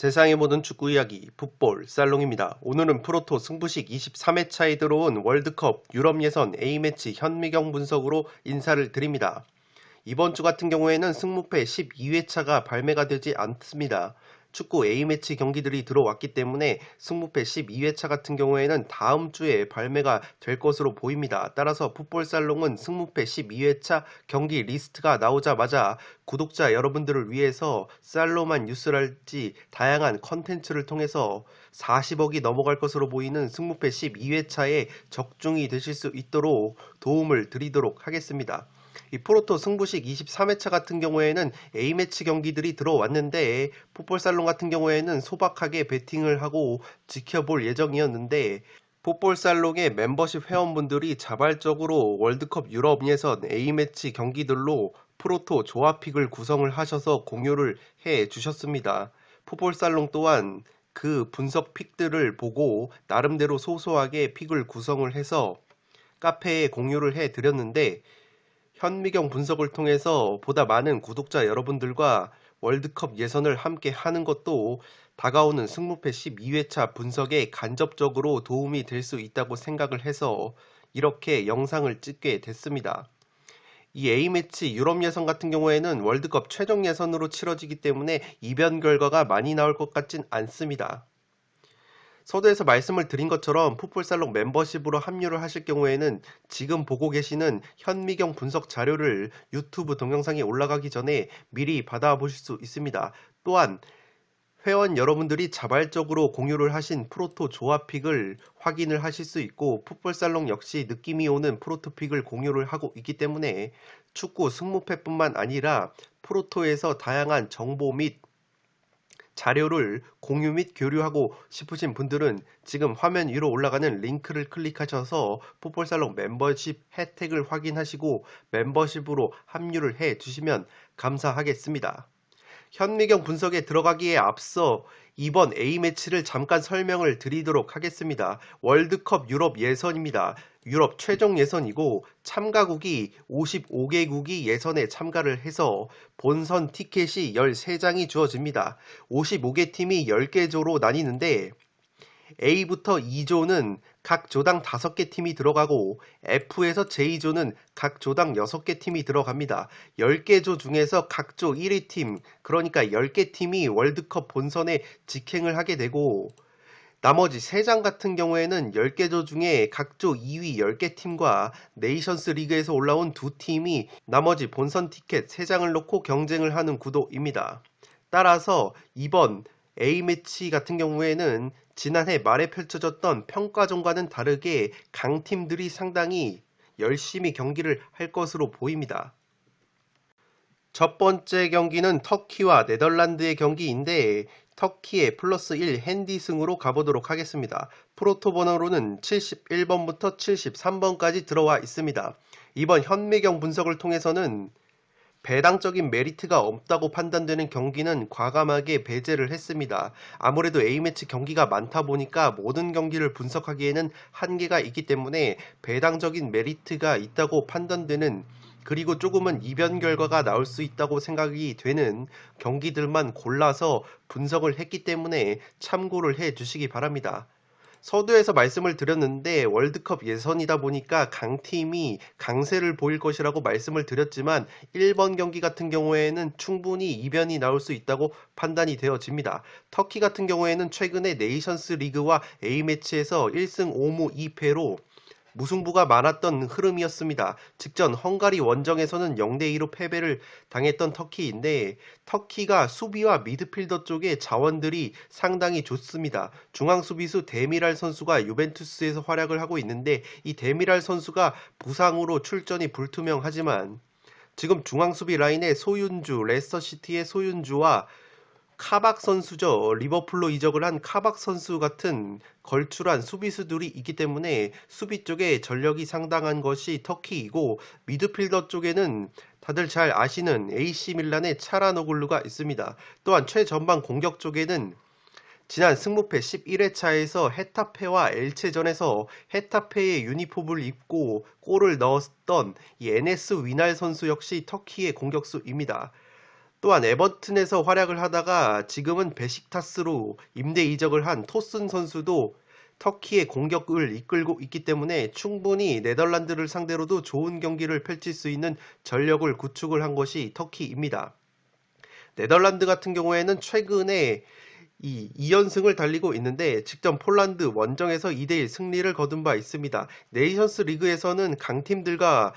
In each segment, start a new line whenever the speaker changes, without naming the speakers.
세상의 모든 축구 이야기 풋볼 살롱입니다. 오늘은 프로토 승부식 23회차에 들어온 월드컵 유럽 예선 A매치 현미경 분석으로 인사를 드립니다. 이번 주 같은 경우에는 승무패 12회차가 발매가 되지 않습니다. 축구 A매치 경기들이 들어왔기 때문에 승무패 12회차 같은 경우에는 다음 주에 발매가 될 것으로 보입니다. 따라서 풋볼살롱은 승무패 12회차 경기 리스트가 나오자마자 구독자 여러분들을 위해서 살로만 뉴스랄지 다양한 컨텐츠를 통해서 40억이 넘어갈 것으로 보이는 승무패 12회차에 적중이 되실 수 있도록 도움을 드리도록 하겠습니다. 이 프로토 승부식 23회차 같은 경우에는 A매치 경기들이 들어왔는데 풋볼살롱 같은 경우에는 소박하게 베팅을 하고 지켜볼 예정이었는데 풋볼살롱의 멤버십 회원분들이 자발적으로 월드컵 유럽 예선 A매치 경기들로 프로토 조합픽을 구성을 하셔서 공유를 해 주셨습니다. 풋볼살롱 또한 그 분석 픽들을 보고 나름대로 소소하게 픽을 구성을 해서 카페에 공유를 해 드렸는데 현미경 분석을 통해서 보다 많은 구독자 여러분들과 월드컵 예선을 함께 하는 것도 다가오는 승무패 12회차 분석에 간접적으로 도움이 될 수 있다고 생각을 해서 이렇게 영상을 찍게 됐습니다. 이 A매치 유럽 예선 같은 경우에는 월드컵 최종 예선으로 치러지기 때문에 이변 결과가 많이 나올 것 같진 않습니다. 서두에서 말씀을 드린 것처럼 풋볼살롱 멤버십으로 합류를 하실 경우에는 지금 보고 계시는 현미경 분석 자료를 유튜브 동영상에 올라가기 전에 미리 받아보실 수 있습니다. 또한 회원 여러분들이 자발적으로 공유를 하신 프로토 조합픽을 확인을 하실 수 있고 풋볼살롱 역시 느낌이 오는 프로토픽을 공유를 하고 있기 때문에 축구 승무패뿐만 아니라 프로토에서 다양한 정보 및 자료를 공유 및 교류하고 싶으신 분들은 지금 화면 위로 올라가는 링크를 클릭하셔서 풋볼살롱 멤버십 혜택을 확인하시고 멤버십으로 합류를 해 주시면 감사하겠습니다. 현미경 분석에 들어가기에 앞서 이번 A매치를 잠깐 설명을 드리도록 하겠습니다. 월드컵 유럽 예선입니다. 유럽 최종 예선이고 참가국이 55개국이 예선에 참가를 해서 본선 티켓이 13장이 주어집니다. 55개 팀이 10개 조로 나뉘는데 A부터 E조는 각 조당 5개 팀이 들어가고 F에서 J조는 각 조당 6개 팀이 들어갑니다. 10개 조 중에서 각 조 1위 팀, 그러니까 10개 팀이 월드컵 본선에 직행을 하게 되고 나머지 3장 같은 경우에는 10개 조 중에 각 조 2위 10개 팀과 네이션스 리그에서 올라온 2팀이 나머지 본선 티켓 3장을 놓고 경쟁을 하는 구도입니다. 따라서 이번 A매치 같은 경우에는 지난해 말에 펼쳐졌던 평가전과는 다르게 강팀들이 상당히 열심히 경기를 할 것으로 보입니다. 첫 번째 경기는 터키와 네덜란드의 경기인데 터키의 플러스 1 핸디승으로 가보도록 하겠습니다. 프로토 번호로는 71번부터 73번까지 들어와 있습니다. 이번 현미경 분석을 통해서는 배당적인 메리트가 없다고 판단되는 경기는 과감하게 배제를 했습니다. 아무래도 A매치 경기가 많다 보니까 모든 경기를 분석하기에는 한계가 있기 때문에 배당적인 메리트가 있다고 판단되는 그리고 조금은 이변 결과가 나올 수 있다고 생각이 되는 경기들만 골라서 분석을 했기 때문에 참고를 해 주시기 바랍니다. 서두에서 말씀을 드렸는데 월드컵 예선이다 보니까 강팀이 강세를 보일 것이라고 말씀을 드렸지만 1번 경기 같은 경우에는 충분히 이변이 나올 수 있다고 판단이 되어집니다. 터키 같은 경우에는 최근에 네이션스 리그와 A매치에서 1승 5무 2패로 무승부가 많았던 흐름이었습니다. 직전 헝가리 원정에서는 0대2로 패배를 당했던 터키인데 터키가 수비와 미드필더 쪽에 자원들이 상당히 좋습니다. 중앙 수비수 데미랄 선수가 유벤투스에서 활약을 하고 있는데 이 데미랄 선수가 부상으로 출전이 불투명하지만 지금 중앙 수비 라인에 소윤주, 레스터시티의 소윤주와 카박 선수죠. 리버풀로 이적을 한 카박 선수 같은 걸출한 수비수들이 있기 때문에 수비 쪽에 전력이 상당한 것이 터키이고, 미드필더 쪽에는 다들 잘 아시는 AC 밀란의 차라노글루가 있습니다. 또한 최전방 공격 쪽에는 지난 승무패 11회차에서 헤타페와 엘체전에서 헤타페의 유니폼을 입고 골을 넣었던 이 에네스 위날 선수 역시 터키의 공격수입니다. 또한 에버튼에서 활약을 하다가 지금은 베식타스로 임대 이적을 한 토슨 선수도 터키의 공격을 이끌고 있기 때문에 충분히 네덜란드를 상대로도 좋은 경기를 펼칠 수 있는 전력을 구축을 한 것이 터키입니다. 네덜란드 같은 경우에는 최근에 2연승을 달리고 있는데 직전 폴란드 원정에서 2대1 승리를 거둔 바 있습니다. 네이션스 리그에서는 강팀들과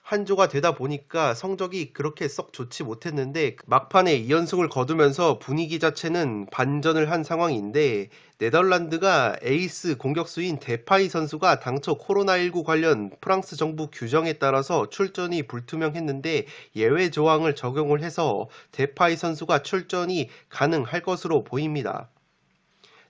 한조가 되다 보니까 성적이 그렇게 썩 좋지 못했는데 막판에 2연승을 거두면서 분위기 자체는 반전을 한 상황인데, 네덜란드가 에이스 공격수인 데파이 선수가 당초 코로나19 관련 프랑스 정부 규정에 따라서 출전이 불투명했는데 예외 조항을 적용을 해서 데파이 선수가 출전이 가능할 것으로 보입니다.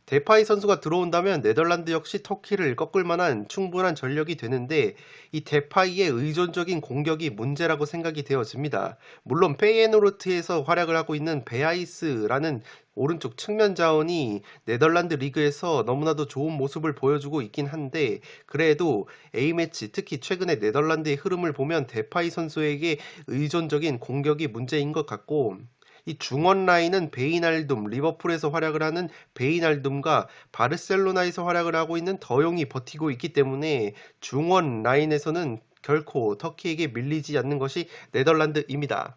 데파이 선수가 들어온다면 네덜란드 역시 터키를 꺾을 만한 충분한 전력이 되는데, 이 데파이의 의존적인 공격이 문제라고 생각이 되어집니다. 물론 페이에노르트에서 활약을 하고 있는 베아이스라는 오른쪽 측면 자원이 네덜란드 리그에서 너무나도 좋은 모습을 보여주고 있긴 한데, 그래도 A매치 특히 최근에 네덜란드의 흐름을 보면 데파이 선수에게 의존적인 공격이 문제인 것 같고, 이 중원 라인은 베이날둠, 리버풀에서 활약을 하는 베이날둠과 바르셀로나에서 활약을 하고 있는 더용이 버티고 있기 때문에 중원 라인에서는 결코 터키에게 밀리지 않는 것이 네덜란드입니다.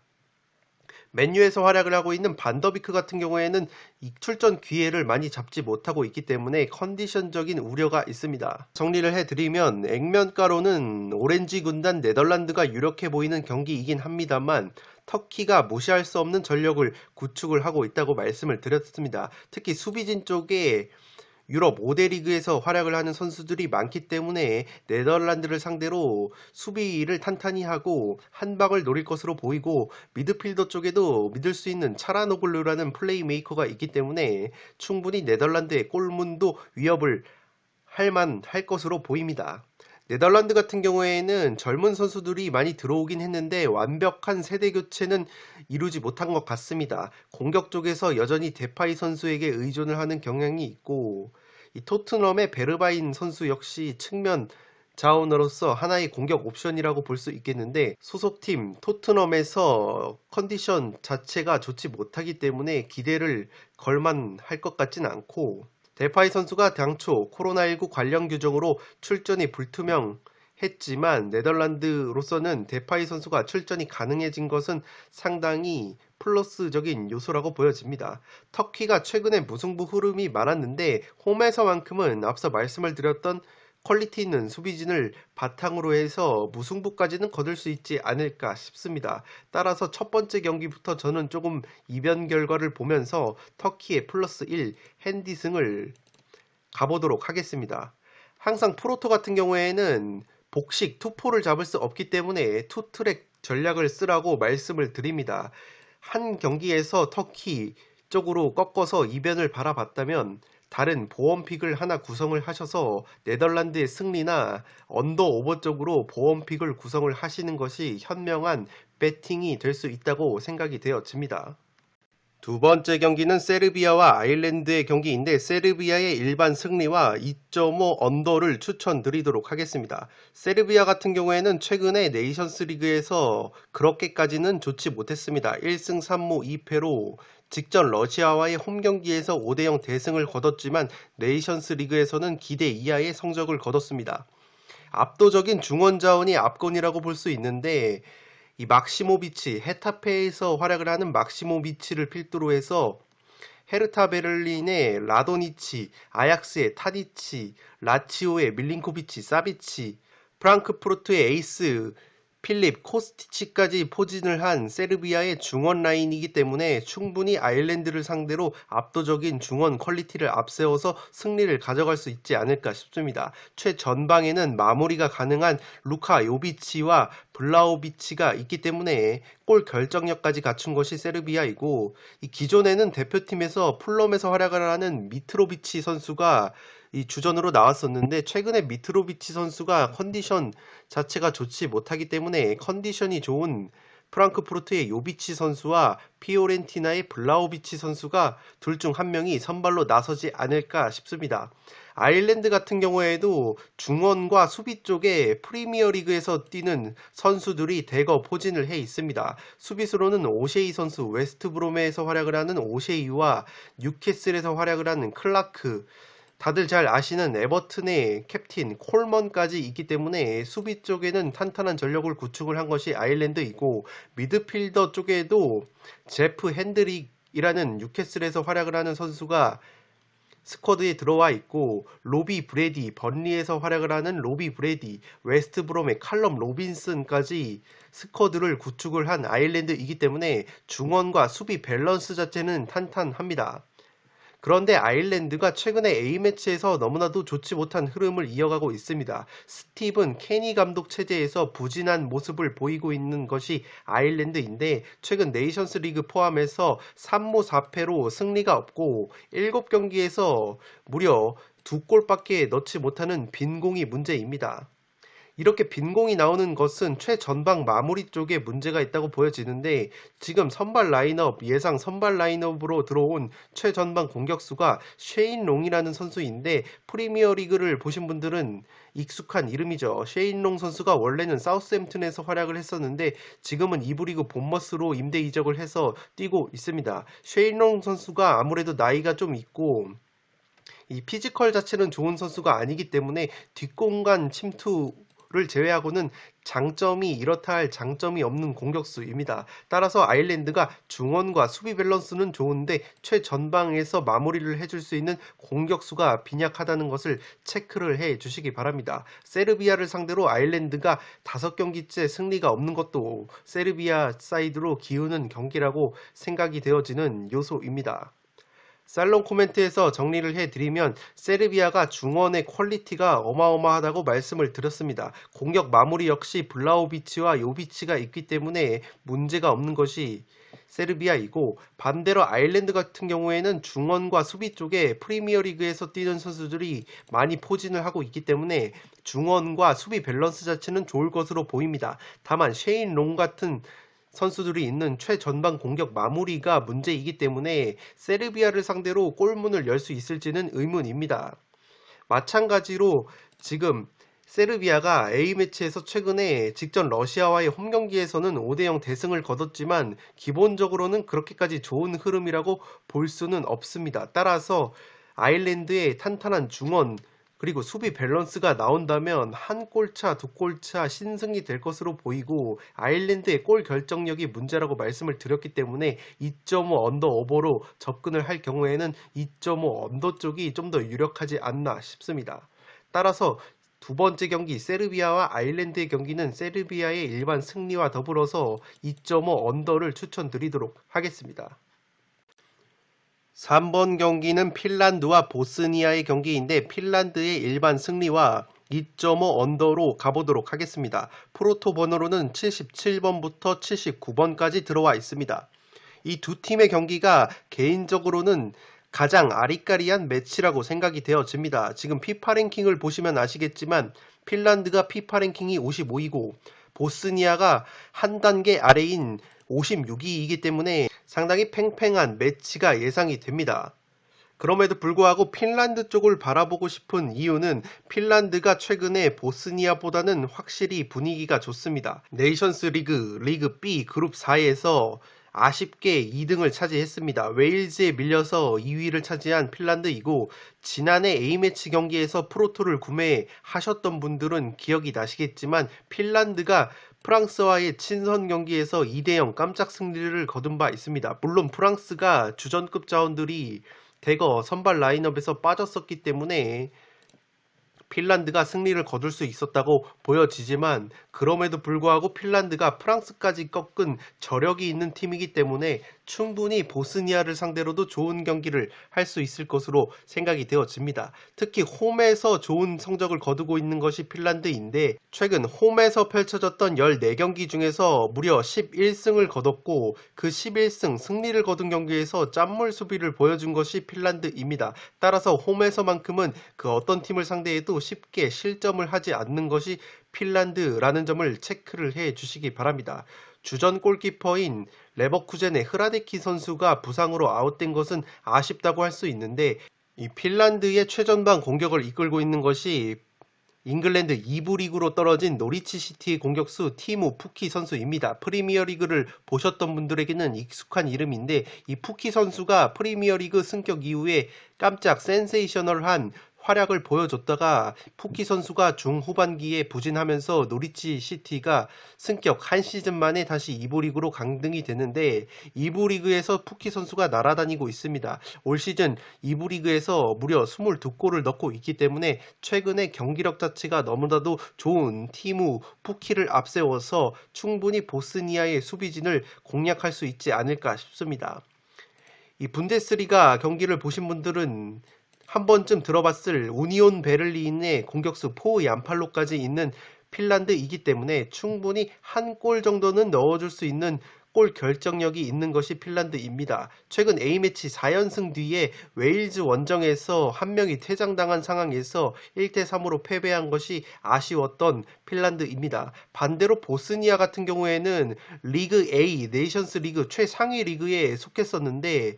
맨유에서 활약을 하고 있는 반더비크 같은 경우에는 이 출전 기회를 많이 잡지 못하고 있기 때문에 컨디션적인 우려가 있습니다. 정리를 해드리면 액면가로는 오렌지 군단 네덜란드가 유력해 보이는 경기이긴 합니다만, 터키가 무시할 수 없는 전력을 구축을 하고 있다고 말씀을 드렸습니다. 특히 수비진 쪽에 유럽 5대 리그에서 활약을 하는 선수들이 많기 때문에 네덜란드를 상대로 수비를 탄탄히 하고 한 방을 노릴 것으로 보이고, 미드필더 쪽에도 믿을 수 있는 차라노글루라는 플레이메이커가 있기 때문에 충분히 네덜란드의 골문도 위협을 할 만할 것으로 보입니다. 네덜란드 같은 경우에는 젊은 선수들이 많이 들어오긴 했는데 완벽한 세대 교체는 이루지 못한 것 같습니다. 공격 쪽에서 여전히 데파이 선수에게 의존을 하는 경향이 있고, 이 토트넘의 베르바인 선수 역시 측면 자원으로서 하나의 공격 옵션이라고 볼 수 있겠는데, 소속팀 토트넘에서 컨디션 자체가 좋지 못하기 때문에 기대를 걸만할 것 같진 않고, 데파이 선수가 당초 코로나19 관련 규정으로 출전이 불투명했지만 네덜란드로서는 데파이 선수가 출전이 가능해진 것은 상당히 플러스적인 요소라고 보여집니다. 터키가 최근에 무승부 흐름이 많았는데 홈에서만큼은 앞서 말씀을 드렸던 퀄리티 있는 수비진을 바탕으로 해서 무승부까지는 거둘 수 있지 않을까 싶습니다. 따라서 첫 번째 경기부터 저는 조금 이변 결과를 보면서 터키의 플러스 1 핸디승을 가보도록 하겠습니다. 항상 프로토 같은 경우에는 복식 투포를 잡을 수 없기 때문에 투트랙 전략을 쓰라고 말씀을 드립니다. 한 경기에서 터키 쪽으로 꺾어서 이변을 바라봤다면 다른 보험픽을 하나 구성을 하셔서 네덜란드의 승리나 언더 오버 쪽으로 보험픽을 구성을 하시는 것이 현명한 배팅이 될 수 있다고 생각이 되어집니다. 두 번째 경기는 세르비아와 아일랜드의 경기인데, 세르비아의 일반 승리와 2.5 언더를 추천드리도록 하겠습니다. 세르비아 같은 경우에는 최근에 네이션스 리그에서 그렇게까지는 좋지 못했습니다. 1승 3무 2패로 직전 러시아와의 홈경기에서 5대0 대승을 거뒀지만 네이션스 리그에서는 기대 이하의 성적을 거뒀습니다. 압도적인 중원 자원이 압권이라고 볼 수 있는데, 이 막시모비치, 헤타페에서 활약을 하는 막시모비치를 필두로 해서 헤르타 베를린의 라도니치, 아약스의 타디치, 라치오의 밀린코비치, 사비치, 프랑크푸르트의 에이스 필립 코스티치까지 포진을 한 세르비아의 중원 라인이기 때문에 충분히 아일랜드를 상대로 압도적인 중원 퀄리티를 앞세워서 승리를 가져갈 수 있지 않을까 싶습니다. 최전방에는 마무리가 가능한 루카 요비치와 블라호비치가 있기 때문에 골 결정력까지 갖춘 것이 세르비아이고, 이 기존에는 대표팀에서 풀럼에서 활약을 하는 미트로비치 선수가 이 주전으로 나왔었는데, 최근에 미트로비치 선수가 컨디션 자체가 좋지 못하기 때문에 컨디션이 좋은 프랑크푸르트의 요비치 선수와 피오렌티나의 블라호비치 선수가 둘 중 한 명이 선발로 나서지 않을까 싶습니다. 아일랜드 같은 경우에도 중원과 수비 쪽에 프리미어리그에서 뛰는 선수들이 대거 포진을 해 있습니다. 수비수로는 오셰이 선수, 웨스트브롬에서 활약을 하는 오셰이와 뉴캐슬에서 활약을 하는 클라크, 다들 잘 아시는 에버튼의 캡틴 콜먼까지 있기 때문에 수비 쪽에는 탄탄한 전력을 구축을 한 것이 아일랜드이고, 미드필더 쪽에도 제프 핸드릭이라는 뉴캐슬에서 활약을 하는 선수가 스쿼드에 들어와 있고, 로비 브레디, 번리에서 활약을 하는 로비 브레디, 웨스트브롬의 칼럼 로빈슨까지 스쿼드를 구축을 한 아일랜드이기 때문에 중원과 수비 밸런스 자체는 탄탄합니다. 그런데 아일랜드가 최근에 A매치에서 너무나도 좋지 못한 흐름을 이어가고 있습니다. 스티븐 케니 감독 체제에서 부진한 모습을 보이고 있는 것이 아일랜드인데, 최근 네이션스 리그 포함해서 3무 4패로 승리가 없고 7경기에서 무려 2골밖에 넣지 못하는 빈공이 문제입니다. 이렇게 빈공이 나오는 것은 최전방 마무리 쪽에 문제가 있다고 보여지는데, 지금 예상 선발 라인업으로 들어온 최전방 공격수가 쉐인 롱이라는 선수인데, 프리미어리그를 보신 분들은 익숙한 이름이죠. 쉐인 롱 선수가 원래는 사우스햄튼에서 활약을 했었는데 지금은 2부 리그 본머스로 임대 이적을 해서 뛰고 있습니다. 쉐인 롱 선수가 아무래도 나이가 좀 있고 이 피지컬 자체는 좋은 선수가 아니기 때문에 뒷공간 침투를 제외하고는 장점이 이렇다 할 장점이 없는 공격수입니다. 따라서 아일랜드가 중원과 수비 밸런스는 좋은데 최전방에서 마무리를 해줄 수 있는 공격수가 빈약하다는 것을 체크를 해 주시기 바랍니다. 세르비아를 상대로 아일랜드가 5경기째 승리가 없는 것도 세르비아 사이드로 기우는 경기라고 생각이 되어지는 요소입니다. 살롱 코멘트에서 정리를 해드리면, 세르비아가 중원의 퀄리티가 어마어마하다고 말씀을 드렸습니다. 공격 마무리 역시 블라호비치와 요비치가 있기 때문에 문제가 없는 것이 세르비아이고, 반대로 아일랜드 같은 경우에는 중원과 수비 쪽에 프리미어리그에서 뛰는 선수들이 많이 포진을 하고 있기 때문에 중원과 수비 밸런스 자체는 좋을 것으로 보입니다. 다만 쉐인 롱 같은 선수들이 있는 최전방 공격 마무리가 문제이기 때문에 세르비아를 상대로 골문을 열 수 있을지는 의문입니다. 마찬가지로 지금 세르비아가 A매치에서 최근에 직전 러시아와의 홈경기에서는 5대0 대승을 거뒀지만 기본적으로는 그렇게까지 좋은 흐름이라고 볼 수는 없습니다. 따라서 아일랜드의 탄탄한 중원 그리고 수비 밸런스가 나온다면 한 골차, 두 골차 신승이 될 것으로 보이고, 아일랜드의 골 결정력이 문제라고 말씀을 드렸기 때문에 2.5 언더 오버로 접근을 할 경우에는 2.5 언더 쪽이 좀 더 유력하지 않나 싶습니다. 따라서 두 번째 경기 세르비아와 아일랜드의 경기는 세르비아의 일반 승리와 더불어서 2.5 언더를 추천드리도록 하겠습니다. 3번 경기는 핀란드와 보스니아의 경기인데, 핀란드의 일반 승리와 2.5 언더로 가보도록 하겠습니다. 프로토 번호로는 77번부터 79번까지 들어와 있습니다. 이 두 팀의 경기가 개인적으로는 가장 아리까리한 매치라고 생각이 되어집니다. 지금 피파 랭킹을 보시면 아시겠지만 핀란드가 피파 랭킹이 55이고 보스니아가 한 단계 아래인 56위이기 때문에 상당히 팽팽한 매치가 예상이 됩니다. 그럼에도 불구하고 핀란드 쪽을 바라보고 싶은 이유는 핀란드가 최근에 보스니아보다는 확실히 분위기가 좋습니다. 네이션스 리그 B 그룹 4에서 아쉽게 2등을 차지했습니다. 웨일즈에 밀려서 2위를 차지한 핀란드이고, 지난해 A매치 경기에서 프로토를 구매하셨던 분들은 기억이 나시겠지만 핀란드가 프랑스와의 친선 경기에서 2대0 깜짝 승리를 거둔 바 있습니다. 물론 프랑스가 주전급 자원들이 대거 선발 라인업에서 빠졌었기 때문에 핀란드가 승리를 거둘 수 있었다고 보여지지만, 그럼에도 불구하고 핀란드가 프랑스까지 꺾은 저력이 있는 팀이기 때문에 충분히 보스니아를 상대로도 좋은 경기를 할 수 있을 것으로 생각이 되어집니다. 특히 홈에서 좋은 성적을 거두고 있는 것이 핀란드인데 최근 홈에서 펼쳐졌던 14경기 중에서 무려 11승을 거뒀고 그 11승 승리를 거둔 경기에서 짠물 수비를 보여준 것이 핀란드입니다. 따라서 홈에서만큼은 그 어떤 팀을 상대해도 쉽게 실점을 하지 않는 것이 핀란드라는 점을 체크를 해 주시기 바랍니다. 주전 골키퍼인 레버쿠젠의 흐라데키 선수가 부상으로 아웃된 것은 아쉽다고 할 수 있는데 이 핀란드의 최전방 공격을 이끌고 있는 것이 잉글랜드 2부 리그로 떨어진 노리치 시티의 공격수 티무 푸키 선수입니다. 프리미어리그를 보셨던 분들에게는 익숙한 이름인데 이 푸키 선수가 프리미어리그 승격 이후에 깜짝 센세이셔널한 활약을 보여줬다가 푸키 선수가 중후반기에 부진하면서 노리치 시티가 승격 한 시즌 만에 다시 2부 리그로 강등이 되는데 2부 리그에서 푸키 선수가 날아다니고 있습니다. 올 시즌 2부 리그에서 무려 22골을 넣고 있기 때문에 최근에 경기력 자체가 너무나도 좋은 티무 푸키를 앞세워서 충분히 보스니아의 수비진을 공략할 수 있지 않을까 싶습니다. 이 분데스리가 경기를 보신 분들은 한 번쯤 들어봤을 우니온 베를린의 공격수 포 얀팔로까지 있는 핀란드이기 때문에 충분히 한 골 정도는 넣어줄 수 있는 골 결정력이 있는 것이 핀란드입니다. 최근 A매치 4연승 뒤에 웨일즈 원정에서 한 명이 퇴장당한 상황에서 1대3으로 패배한 것이 아쉬웠던 핀란드입니다. 반대로 보스니아 같은 경우에는 리그 A, 네이션스 리그 최상위 리그에 속했었는데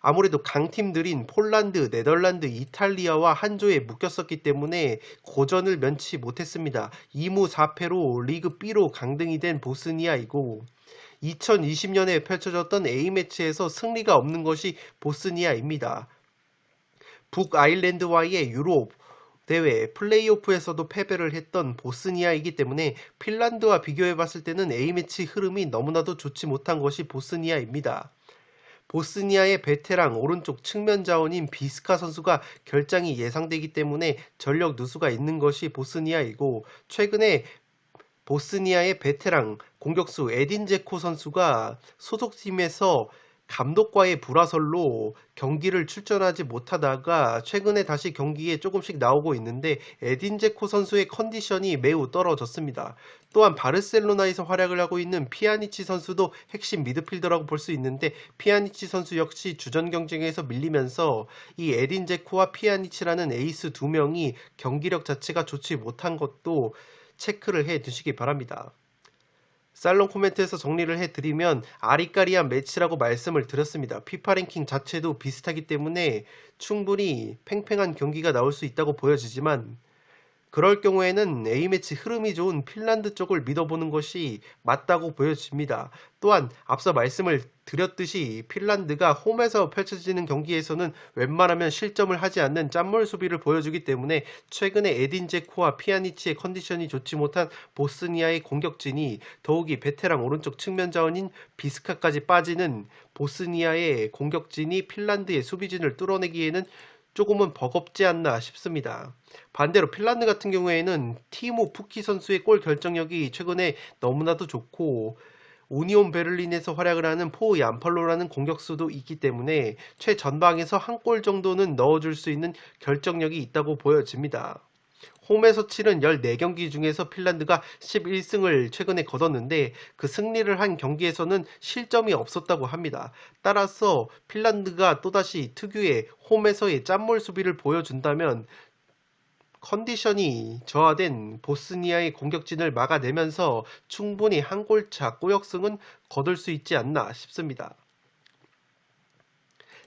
아무래도 강팀들인 폴란드, 네덜란드, 이탈리아와 한 조에 묶였었기 때문에 고전을 면치 못했습니다. 2무 4패로 리그 B로 강등이 된 보스니아이고 2020년에 펼쳐졌던 A매치에서 승리가 없는 것이 보스니아입니다. 북아일랜드와의 유럽 대회 플레이오프에서도 패배를 했던 보스니아이기 때문에 핀란드와 비교해봤을 때는 A매치 흐름이 너무나도 좋지 못한 것이 보스니아입니다. 보스니아의 베테랑 오른쪽 측면 자원인 비스카 선수가 결장이 예상되기 때문에 전력 누수가 있는 것이 보스니아이고 최근에 보스니아의 베테랑 공격수 에딘 제코 선수가 소속팀에서 감독과의 불화설로 경기를 출전하지 못하다가 최근에 다시 경기에 조금씩 나오고 있는데 에딘 제코 선수의 컨디션이 매우 떨어졌습니다. 또한 바르셀로나에서 활약을 하고 있는 피아니치 선수도 핵심 미드필더라고 볼 수 있는데 피아니치 선수 역시 주전 경쟁에서 밀리면서 이 에딘 제코와 피아니치라는 에이스 두 명이 경기력 자체가 좋지 못한 것도 체크를 해 두시기 바랍니다. 살롱 코멘트에서 정리를 해드리면 아리까리한 매치라고 말씀을 드렸습니다. 피파 랭킹 자체도 비슷하기 때문에 충분히 팽팽한 경기가 나올 수 있다고 보여지지만 그럴 경우에는 A매치 흐름이 좋은 핀란드 쪽을 믿어보는 것이 맞다고 보여집니다. 또한 앞서 말씀을 드렸듯이 핀란드가 홈에서 펼쳐지는 경기에서는 웬만하면 실점을 하지 않는 짠물 수비를 보여주기 때문에 최근에 에딘 제코와 피아니치의 컨디션이 좋지 못한 보스니아의 공격진이 더욱이 베테랑 오른쪽 측면 자원인 비스카까지 빠지는 보스니아의 공격진이 핀란드의 수비진을 뚫어내기에는 조금은 버겁지 않나 싶습니다. 반대로 핀란드 같은 경우에는 티모 푸키 선수의 골 결정력이 최근에 너무나도 좋고 우니온 베를린에서 활약을 하는 포 얀팔로라는 공격수도 있기 때문에 최전방에서 한 골 정도는 넣어줄 수 있는 결정력이 있다고 보여집니다. 홈에서 치른 14경기 중에서 핀란드가 11승을 최근에 거뒀는데 그 승리를 한 경기에서는 실점이 없었다고 합니다. 따라서 핀란드가 또다시 특유의 홈에서의 짠물 수비를 보여준다면 컨디션이 저하된 보스니아의 공격진을 막아내면서 충분히 한 골차 꼬역승은 거둘 수 있지 않나 싶습니다.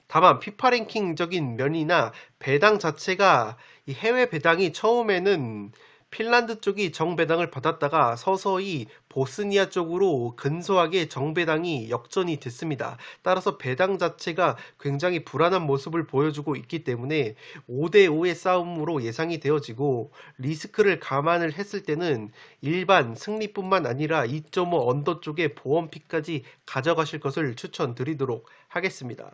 다만 피파 랭킹적인 면이나 배당 자체가 이 해외 배당이 처음에는 핀란드 쪽이 정배당을 받았다가 서서히 보스니아 쪽으로 근소하게 정배당이 역전이 됐습니다. 따라서 배당 자체가 굉장히 불안한 모습을 보여주고 있기 때문에 5대5의 싸움으로 예상이 되어지고 리스크를 감안을 했을 때는 일반 승리뿐만 아니라 2.5 언더 쪽의 보험픽까지 가져가실 것을 추천드리도록 하겠습니다.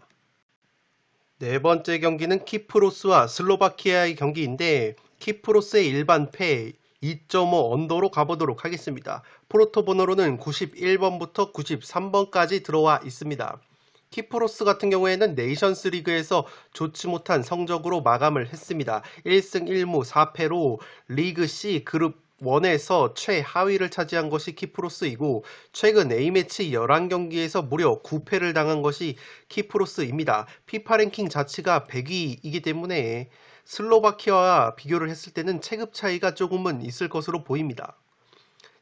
네 번째 경기는 키프로스와 슬로바키아의 경기인데 키프로스의 일반 패 2.5 언더로 가보도록 하겠습니다. 포르토 번호로는 91번부터 93번까지 들어와 있습니다. 키프로스 같은 경우에는 네이션스 리그에서 좋지 못한 성적으로 마감을 했습니다. 1승 1무 4패로 리그 C 그룹 1에서 최하위를 차지한 것이 키프로스이고 최근 A매치 11경기에서 무려 9패를 당한 것이 키프로스입니다. 피파 랭킹 자체가 100위이기 때문에 슬로바키아와 비교를 했을 때는 체급 차이가 조금은 있을 것으로 보입니다.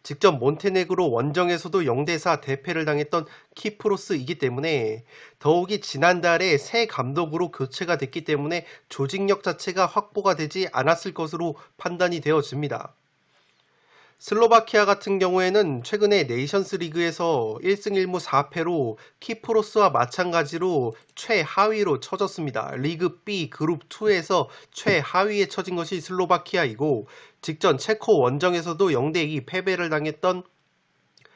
직접 몬테네그로 원정에서도 0대4 대패를 당했던 키프로스이기 때문에 더욱이 지난달에 새 감독으로 교체가 됐기 때문에 조직력 자체가 확보가 되지 않았을 것으로 판단이 되어집니다. 슬로바키아 같은 경우에는 최근에 네이션스 리그에서 1승 1무 4패로 키프로스와 마찬가지로 최하위로 처졌습니다. 리그 B 그룹 2에서 최하위에 처진 것이 슬로바키아이고 직전 체코 원정에서도 0대2 패배를 당했던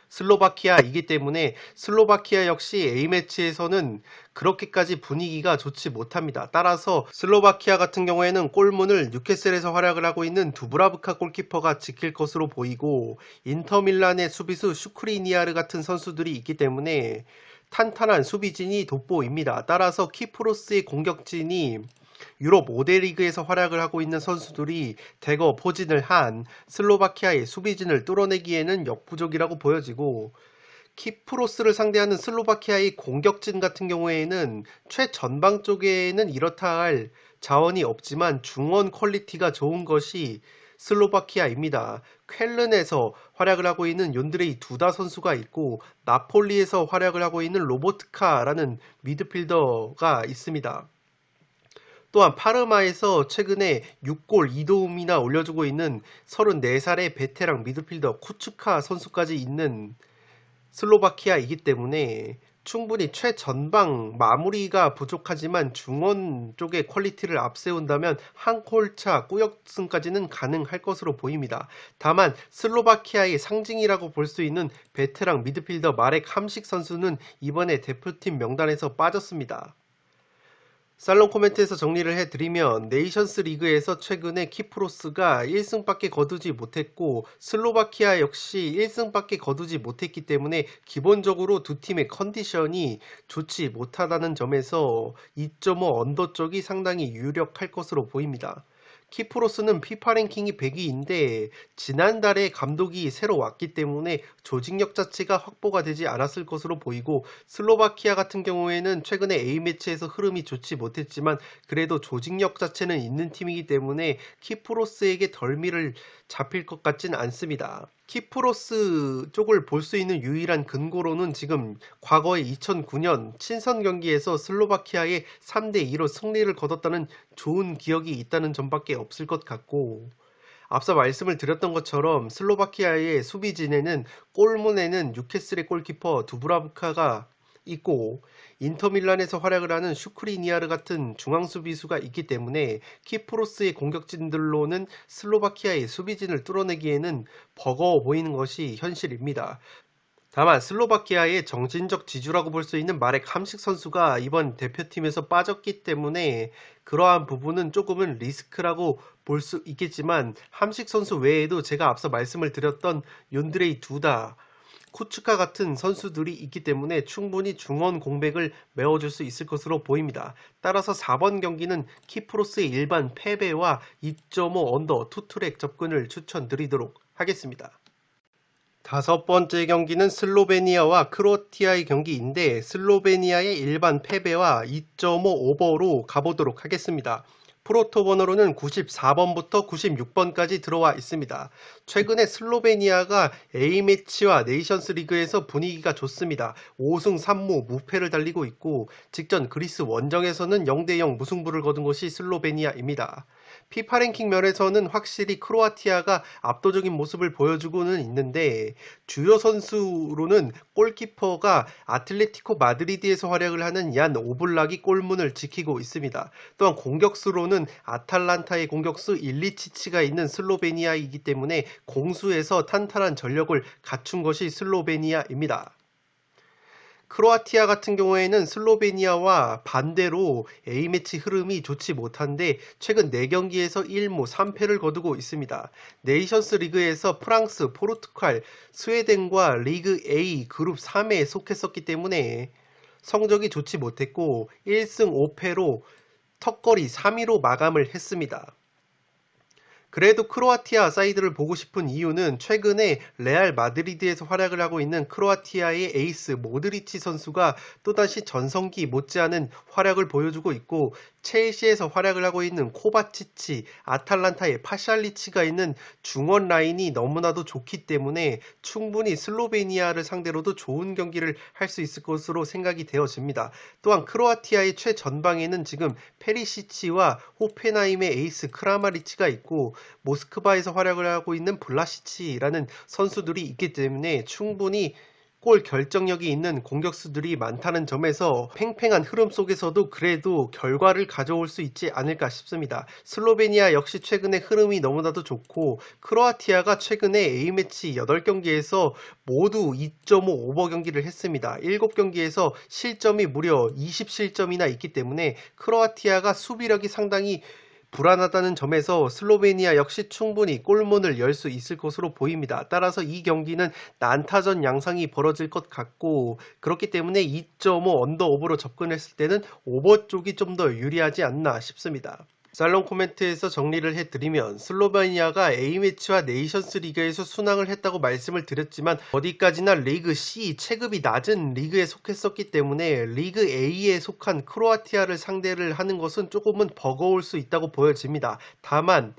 슬로바키아이기 때문에 슬로바키아 역시 A매치에서는 그렇게까지 분위기가 좋지 못합니다. 따라서 슬로바키아 같은 경우에는 골문을 뉴캐슬에서 활약을 하고 있는 두브라브카 골키퍼가 지킬 것으로 보이고 인터밀란의 수비수 슈크리니아르 같은 선수들이 있기 때문에 탄탄한 수비진이 돋보입니다. 따라서 키프로스의 공격진이 유럽 5대 리그에서 활약을 하고 있는 선수들이 대거 포진을 한 슬로바키아의 수비진을 뚫어내기에는 역부족이라고 보여지고 키프로스를 상대하는 슬로바키아의 공격진 같은 경우에는 최전방 쪽에는 이렇다 할 자원이 없지만 중원 퀄리티가 좋은 것이 슬로바키아입니다. 쾰른에서 활약을 하고 있는 욘드레이 두다 선수가 있고 나폴리에서 활약을 하고 있는 로보트카라는 미드필더가 있습니다. 또한 파르마에서 최근에 6골 2도움이나 올려주고 있는 34살의 베테랑 미드필더 쿠츠카 선수까지 있는 슬로바키아이기 때문에 충분히 최전방 마무리가 부족하지만 중원 쪽의 퀄리티를 앞세운다면 한 골차 꾸역승까지는 가능할 것으로 보입니다. 다만 슬로바키아의 상징이라고 볼 수 있는 베테랑 미드필더 마렉 함식 선수는 이번에 대표팀 명단에서 빠졌습니다. 살롱 코멘트에서 정리를 해드리면 네이션스 리그에서 최근에 키프로스가 1승밖에 거두지 못했고 슬로바키아 역시 1승밖에 거두지 못했기 때문에 기본적으로 두 팀의 컨디션이 좋지 못하다는 점에서 2.5 언더 쪽이 상당히 유력할 것으로 보입니다. 키프로스는 피파 랭킹이 100위인데 지난달에 감독이 새로 왔기 때문에 조직력 자체가 확보가 되지 않았을 것으로 보이고 슬로바키아 같은 경우에는 최근에 A매치에서 흐름이 좋지 못했지만 그래도 조직력 자체는 있는 팀이기 때문에 키프로스에게 덜미를 잡힐 것 같진 않습니다. 키프로스 쪽을 볼 수 있는 유일한 근거로는 지금 과거의 2009년 친선 경기에서 슬로바키아에 3대2로 승리를 거뒀다는 좋은 기억이 있다는 점밖에 없을 것 같고 앞서 말씀을 드렸던 것처럼 슬로바키아의 수비진에는 골문에는 뉴캐슬의 골키퍼 두브라브카가 있고 인터밀란에서 활약을 하는 슈크리니아르 같은 중앙 수비수가 있기 때문에 키프로스의 공격진들로는 슬로바키아의 수비진을 뚫어내기에는 버거워 보이는 것이 현실입니다. 다만 슬로바키아의 정신적 지주라고 볼 수 있는 마렉 함식 선수가 이번 대표팀에서 빠졌기 때문에 그러한 부분은 조금은 리스크라고 볼 수 있겠지만 함식 선수 외에도 제가 앞서 말씀을 드렸던 욘드레이 두다 쿠츠카 같은 선수들이 있기 때문에 충분히 중원 공백을 메워줄 수 있을 것으로 보입니다. 따라서 4번 경기는 키프로스의 일반 패배와 2.5 언더 투트랙 접근을 추천드리도록 하겠습니다. 다섯 번째 경기는 슬로베니아와 크로아티아의 경기인데 슬로베니아의 일반 패배와 2.5 오버로 가보도록 하겠습니다. 프로토 번호로는 94번부터 96번까지 들어와 있습니다. 최근에 슬로베니아가 A매치와 네이션스 리그에서 분위기가 좋습니다. 5승 3무 무패를 달리고 있고 직전 그리스 원정에서는 0대0 무승부를 거둔 것이 슬로베니아입니다. 피파 랭킹 면에서는 확실히 크로아티아가 압도적인 모습을 보여주고는 있는데 주요 선수로는 골키퍼가 아틀레티코 마드리드에서 활약을 하는 얀 오블락이 골문을 지키고 있습니다. 또한 공격수로는 아탈란타의 공격수 일리치치가 있는 슬로베니아이기 때문에 공수에서 탄탄한 전력을 갖춘 것이 슬로베니아입니다. 크로아티아 같은 경우에는 슬로베니아와 반대로 A매치 흐름이 좋지 못한데 최근 4경기에서 1무 3패를 거두고 있습니다. 네이션스 리그에서 프랑스, 포르투갈, 스웨덴과 리그 A 그룹 3에 속했었기 때문에 성적이 좋지 못했고 1승 5패로 턱걸이 3위로 마감을 했습니다. 그래도 크로아티아 사이드를 보고 싶은 이유는 최근에 레알 마드리드에서 활약을 하고 있는 크로아티아의 에이스 모드리치 선수가 또다시 전성기 못지않은 활약을 보여주고 있고, 첼시에서 활약을 하고 있는 코바치치, 아탈란타의 파샬리치가 있는 중원 라인이 너무나도 좋기 때문에 충분히 슬로베니아를 상대로도 좋은 경기를 할 수 있을 것으로 생각이 되어집니다. 또한 크로아티아의 최전방에는 지금 페리시치와 호펜하임의 에이스 크라마리치가 있고, 모스크바에서 활약을 하고 있는 블라시치라는 선수들이 있기 때문에 충분히 골 결정력이 있는 공격수들이 많다는 점에서 팽팽한 흐름 속에서도 그래도 결과를 가져올 수 있지 않을까 싶습니다. 슬로베니아 역시 최근에 흐름이 너무나도 좋고, 크로아티아가 최근에 A매치 8경기에서 모두 2.5 오버 경기를 했습니다. 7경기에서 실점이 무려 20실점이나 있기 때문에 크로아티아가 수비력이 상당히 불안하다는 점에서 슬로베니아 역시 충분히 골문을 열 수 있을 것으로 보입니다. 따라서 이 경기는 난타전 양상이 벌어질 것 같고, 그렇기 때문에 2.5 언더오버로 접근했을 때는 오버 쪽이 좀 더 유리하지 않나 싶습니다. 살롱 코멘트에서 정리를 해드리면, 슬로베니아가 A매치와 네이션스 리그에서 순항을 했다고 말씀을 드렸지만 어디까지나 리그 C 체급이 낮은 리그에 속했었기 때문에 리그 A에 속한 크로아티아를 상대를 하는 것은 조금은 버거울 수 있다고 보여집니다. 다만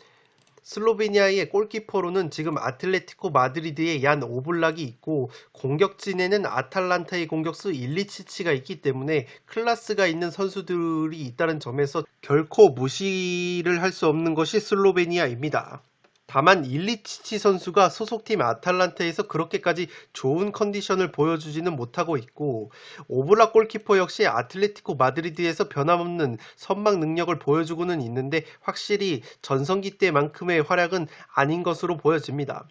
슬로베니아의 골키퍼로는 지금 아틀레티코 마드리드의 얀 오블락이 있고, 공격진에는 아탈란타의 공격수 일리치치가 있기 때문에 클래스가 있는 선수들이 있다는 점에서 결코 무시를 할 수 없는 것이 슬로베니아입니다. 다만 일리치치 선수가 소속팀 아탈란타에서 그렇게까지 좋은 컨디션을 보여주지는 못하고 있고, 오블락 골키퍼 역시 아틀레티코 마드리드에서 변함없는 선방 능력을 보여주고는 있는데 확실히 전성기 때만큼의 활약은 아닌 것으로 보여집니다.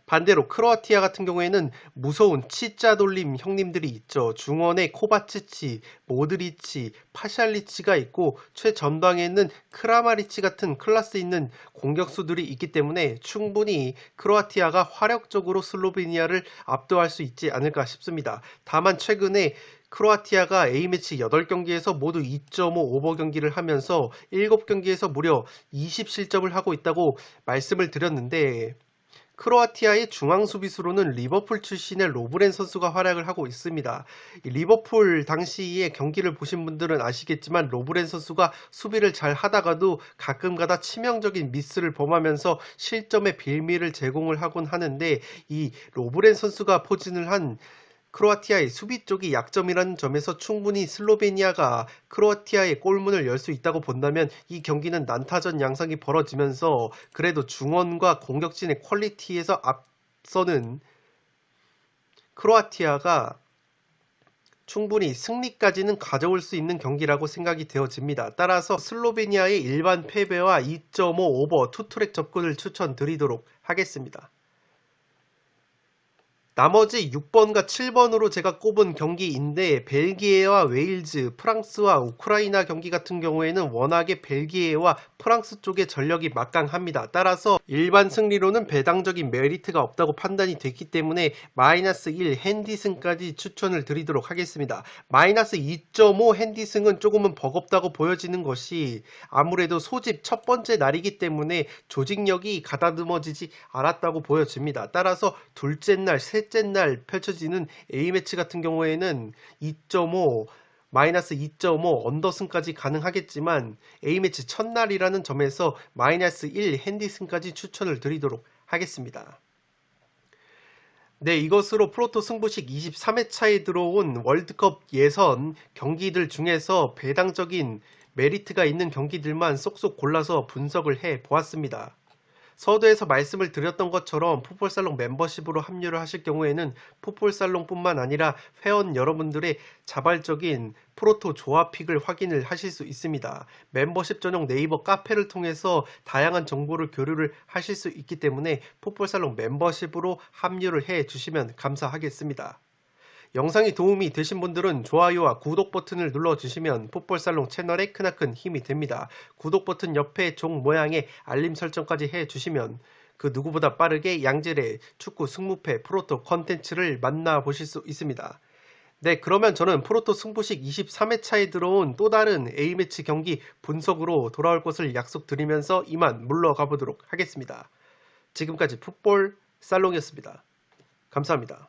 반대로 크로아티아 같은 경우에는 무서운 치짜 돌림 형님들이 있죠. 중원에 코바치치, 모드리치, 파샬리치가 있고 최전방에는 크라마리치 같은 클래스 있는 공격수들이 있기 때문에 충분히 크로아티아가 화력적으로 슬로베니아를 압도할 수 있지 않을까 싶습니다. 다만 최근에 크로아티아가 A매치 8경기에서 모두 2.5 오버 경기를 하면서 7경기에서 무려 20실점을 하고 있다고 말씀을 드렸는데, 크로아티아의 중앙 수비수로는 리버풀 출신의 로브렌 선수가 활약을 하고 있습니다. 리버풀 당시의 경기를 보신 분들은 아시겠지만 로브렌 선수가 수비를 잘 하다가도 가끔가다 치명적인 미스를 범하면서 실점의 빌미를 제공을 하곤 하는데, 이 로브렌 선수가 포진을 한 크로아티아의 수비 쪽이 약점이라는 점에서 충분히 슬로베니아가 크로아티아의 골문을 열 수 있다고 본다면 이 경기는 난타전 양상이 벌어지면서 그래도 중원과 공격진의 퀄리티에서 앞서는 크로아티아가 충분히 승리까지는 가져올 수 있는 경기라고 생각이 되어집니다. 따라서 슬로베니아의 일반 패배와 2.5 오버 투트랙 접근을 추천드리도록 하겠습니다. 나머지 6번과 7번으로 제가 꼽은 경기인데, 벨기에와 웨일즈, 프랑스와 우크라이나 경기 같은 경우에는 워낙에 벨기에와 프랑스 쪽의 전력이 막강합니다. 따라서 일반 승리로는 배당적인 메리트가 없다고 판단이 됐기 때문에 마이너스 1 핸디승까지 추천을 드리도록 하겠습니다. 마이너스 2.5 핸디승은 조금은 버겁다고 보여지는 것이 아무래도 소집 첫 번째 날이기 때문에 조직력이 가다듬어지지 않았다고 보여집니다. 따라서 둘째 날, 셋째 날 펼쳐지는 A매치 같은 경우에는 2.5 마이너스 2.5 언더승까지 가능하겠지만 A매치 첫날이라는 점에서 마이너스 1 핸디승까지 추천을 드리도록 하겠습니다. 네, 이것으로 프로토 승부식 23회차에 들어온 월드컵 예선 경기들 중에서 배당적인 메리트가 있는 경기들만 쏙쏙 골라서 분석을 해 보았습니다. 서두에서 말씀을 드렸던 것처럼 풋볼살롱 멤버십으로 합류를 하실 경우에는 풋볼살롱뿐만 아니라 회원 여러분들의 자발적인 프로토 조합픽을 확인을 하실 수 있습니다. 멤버십 전용 네이버 카페를 통해서 다양한 정보를 교류를 하실 수 있기 때문에 풋볼살롱 멤버십으로 합류를 해 주시면 감사하겠습니다. 영상이 도움이 되신 분들은 좋아요와 구독 버튼을 눌러주시면 풋볼살롱 채널에 크나큰 힘이 됩니다. 구독 버튼 옆에 종 모양의 알림 설정까지 해주시면 그 누구보다 빠르게 양질의 축구 승무패 프로토 컨텐츠를 만나보실 수 있습니다. 네, 그러면 저는 프로토 승부식 23회차에 들어온 또 다른 A매치 경기 분석으로 돌아올 것을 약속드리면서 이만 물러가 보도록 하겠습니다. 지금까지 풋볼 살롱이었습니다. 감사합니다.